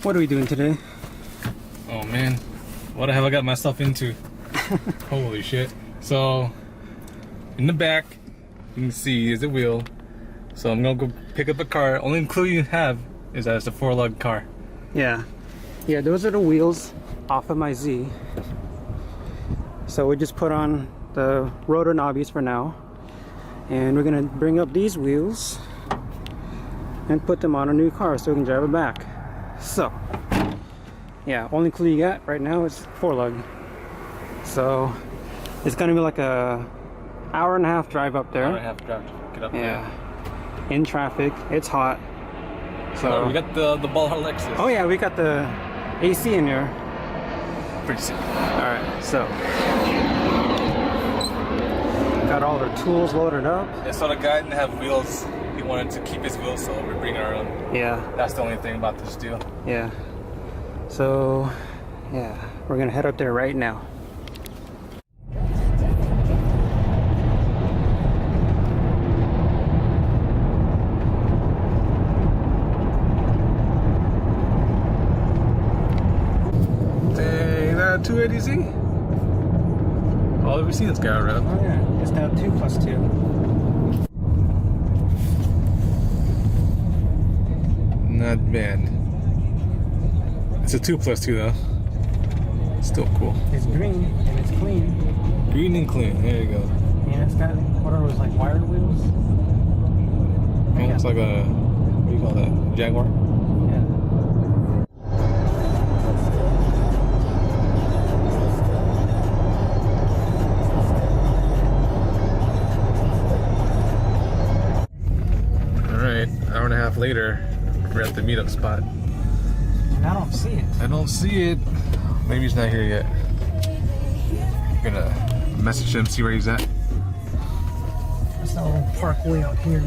What are we doing today? Oh man, what have I got myself into? Holy shit. So, in the back, you can see is a wheel. So I'm gonna go pick up a car. Only clue you have is that it's a 4-lug car. Yeah, those are the wheels off of my Z. So we just put on the rotor knobbies for now. And we're gonna bring up these wheels and put them on a new car so we can drive it back. So, yeah, only clue you got right now is 4-lug. So, it's gonna be like a hour-and-a-half drive up there. Hour-and-a-half drive to get up there. In traffic, it's hot. So we got the ball Lexus. Oh yeah, we got the AC in here. Pretty sick. Alright, so got all our tools loaded up. Yeah, so the guy didn't have wheels. He wanted to keep his wheels, so we're bringing our own. Yeah. That's the only thing about this deal. Yeah. So, yeah, we're gonna head up there right now. Dang, that 280Z? Oh, we seen this guy already. Oh yeah, it's now 2+2. Not bad. It's a 2+2 though. Still cool. It's green and it's clean. Green and clean. There you go. Yeah, it's got, what are those, like wired wheels? Oh, it's like a, what do you call that? Jaguar? Hour-and-a-half later, we're at the meetup spot. And I don't see it. I don't see it. Maybe he's not here yet. I'm gonna message him, see where he's at. There's a little parkway out here.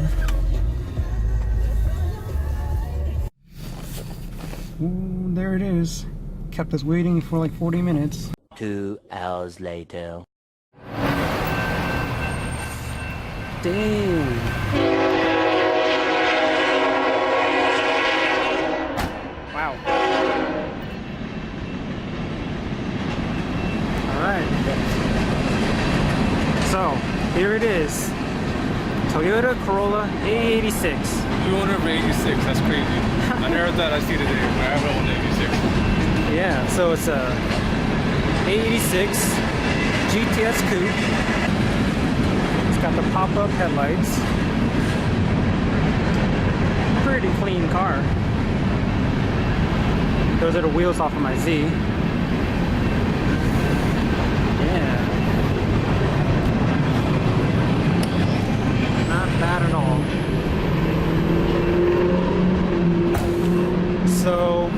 Ooh, there it is. Kept us waiting for like 40 minutes. 2 hours later. Dang. Wow. Alright. So, here it is. Toyota Corolla A86. New owner of 86, that's crazy. I never thought I'd see it today, but I have an 86. Yeah, so it's a A86 GTS coupe. It's got the pop-up headlights. Pretty clean car. Those are the wheels off of my Z. Yeah. Not bad at all. So,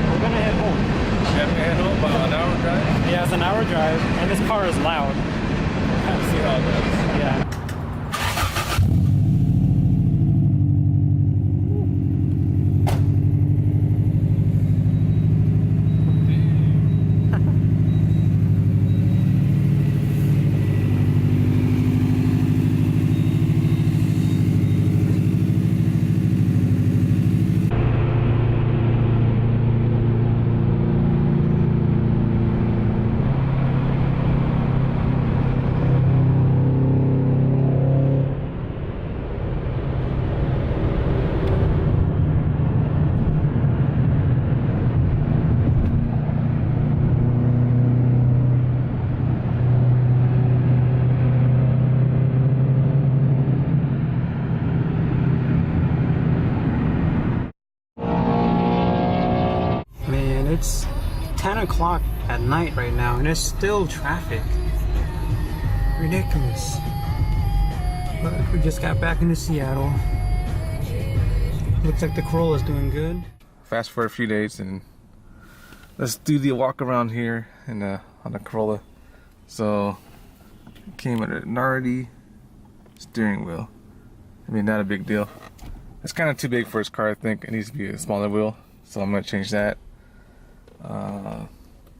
we're gonna head home. Yeah, we head home about an hour drive? Yeah, it's an hour drive, and this car is loud. Let's see how it goes. Yeah. It's 10 o'clock at night right now and there's still traffic. Ridiculous. But we just got back into Seattle. Looks like the Corolla's doing good. Fast for a few days and let's do the walk around here and on the Corolla. So it came with a gnarly steering wheel. I mean, not a big deal. It's kind of too big for his car, I think. It needs to be a smaller wheel, so I'm gonna change that.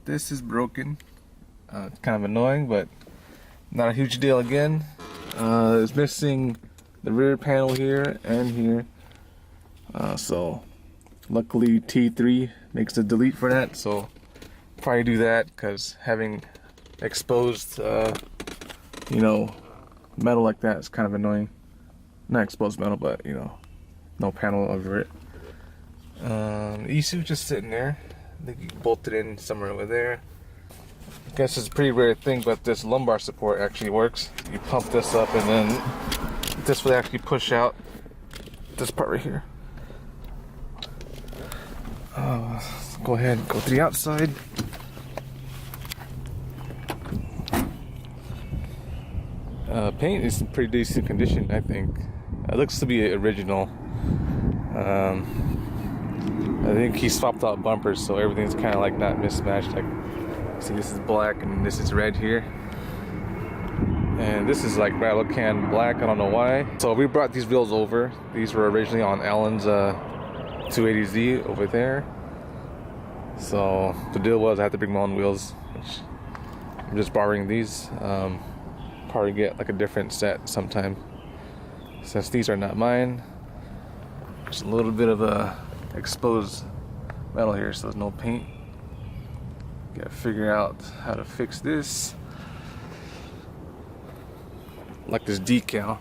This is broken. It's kind of annoying, but not a huge deal again. It's missing the rear panel here and here. So Luckily T3 makes the delete for that, so probably do that, because having exposed you know, metal like that is kind of annoying. Not exposed metal, but you know, no panel over it. ECU just sitting there. I think you bolted in somewhere over there. I guess it's a pretty rare thing, but this lumbar support actually works. You pump this up and then this would actually push out this part right here. Let's go ahead and go to the outside. Paint is in pretty decent condition, I think. It looks to be original. I think he swapped out bumpers, so everything's kind of like not mismatched. Like, see, this is black and this is red here, and this is like rattle can black. I don't know why. So we brought these wheels over. These were originally on Alan's 280Z over there. So the deal was I had to bring my own wheels, which I'm just borrowing these. Probably get like a different set sometime, since these are not mine. There's a little bit of a exposed metal here, so there's no paint. Gotta figure out how to fix this. Like this decal,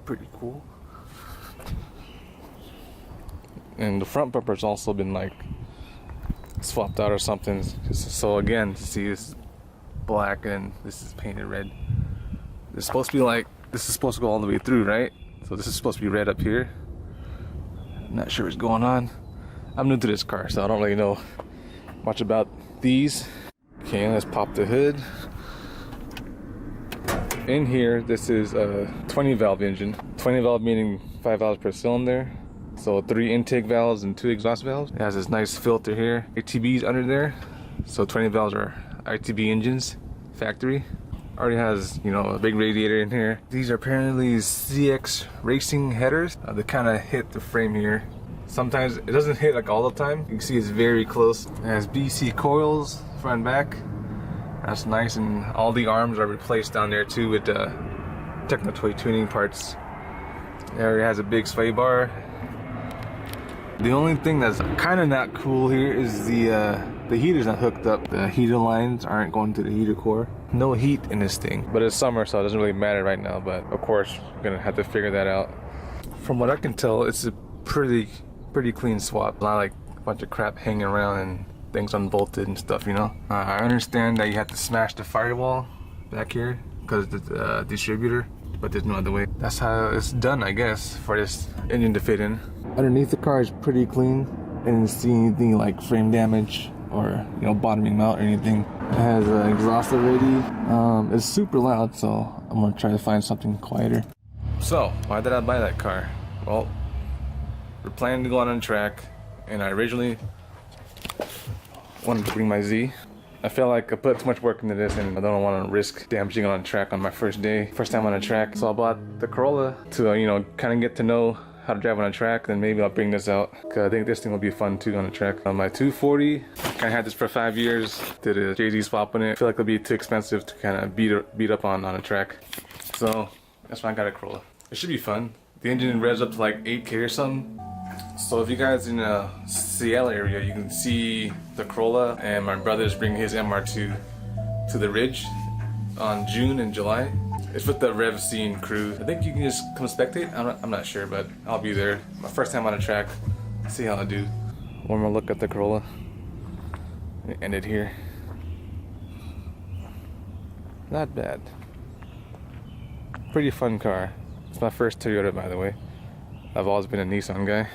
pretty cool. And the front bumper's also been like swapped out or something. So again, see, this is black and this is painted red. It's supposed to be like, this is supposed to go all the way through, right? So this is supposed to be red up here. I'm not sure what's going on. I'm new to this car, so I don't really know much about these. Okay, let's pop the hood. In here, this is a 20 valve engine. 20 valve meaning 5 valves per cylinder. So 3 intake valves and 2 exhaust valves. It has this nice filter here. ATBs under there. So 20 valves are ITB engines, factory. Already has, you know, a big radiator in here. These are apparently CX racing headers. They kind of hit the frame here. Sometimes it doesn't hit like all the time. You can see it's very close. It has BC coils front and back. That's nice, and all the arms are replaced down there too with techno toy tuning parts. It already has a big sway bar. The only thing that's kind of not cool here is the heater's not hooked up. The heater lines aren't going to the heater core. No heat in this thing, but it's summer, so it doesn't really matter right now. But of course, we're gonna have to figure that out. From what I can tell, it's a pretty clean swap. Not like a bunch of crap hanging around and things unbolted and stuff, you know. I understand that you have to smash the firewall back here because the distributor, but there's no other way. That's how it's done, I guess, for this engine to fit in. Underneath the car is pretty clean. I didn't see anything like frame damage or, you know, bottoming out or anything. It has an exhaust already. It's super loud, so I'm gonna try to find something quieter. So, why did I buy that car? Well, we're planning to go on a track, and I originally wanted to bring my Z. I feel like I put too much work into this, and I don't want to risk damaging on a track on my first day, first time on a track. So I bought the Corolla to, you know, kind of get to know how to drive on a track. Then maybe I'll bring this out, because I think this thing will be fun too on a track. On my 240, I had this for 5 years. Did a JZ swap on it. I feel like it'll be too expensive to kind of beat up on a track. So that's why I got a Corolla. It should be fun. The engine revs up to like 8K or something. So if you guys in the Seattle area, you can see the Corolla, and my brother's bringing his MR2 to the Ridge on June and July. It's with the Rev Scene crew. I think you can just come spectate. I'm not sure, but I'll be there. My first time on a track. See how I do. One more look at the Corolla. End it here. Not bad. Pretty fun car. It's my first Toyota, by the way. I've always been a Nissan guy.